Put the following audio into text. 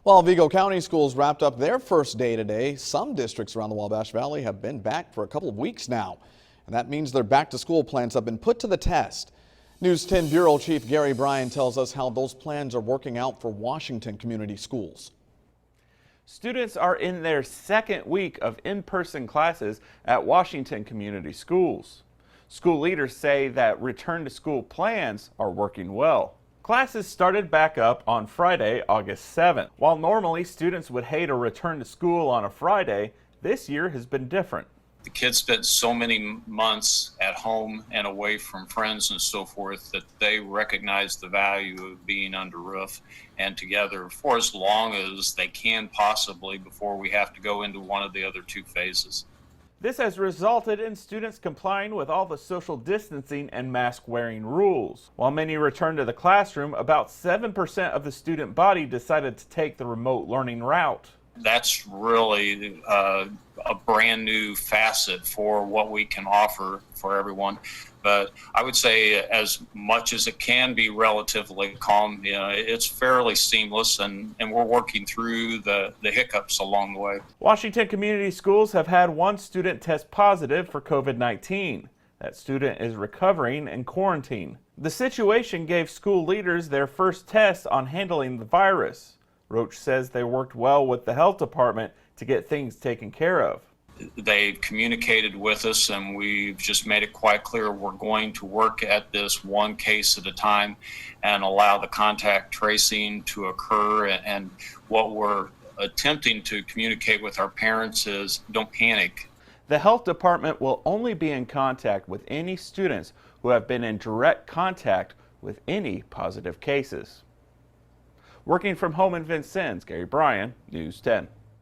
While Vigo County schools wrapped up their first day today, some districts around the Wabash Valley have been back for a couple of weeks now. And that means their back-to-school plans have been put to the test. News 10 Bureau Chief Gary Bryan tells us how those plans are working out for Washington Community Schools. Students are in their second week of in-person classes at Washington Community Schools. School leaders say that return-to-school plans are working well. Classes started back up on Friday, August 7th. While normally students would hate a return to school on a Friday, this year has been different. The kids spent so many months at home and away from friends and so forth that they recognize the value of being under roof and together for as long as they can possibly before we have to go into one of the other two phases. This has resulted in students complying with all the social distancing and mask wearing rules. While many returned to the classroom, about 7% of the student body decided to take the remote learning route. That's really a brand new facet for what we can offer for everyone. But I would say as much as it can be relatively calm, it's fairly seamless and we're working through the hiccups along the way. Washington Community Schools have had one student test positive for COVID-19. That student is recovering in quarantine. The situation gave school leaders their first test on handling the virus. Roach says they worked well with the health department to get things taken care of. They communicated with us and we've just made it quite clear we're going to work at this one case at a time and allow the contact tracing to occur. And what we're attempting to communicate with our parents is don't panic. The health department will only be in contact with any students who have been in direct contact with any positive cases. Working from home in Vincennes, Gary Bryan, News 10.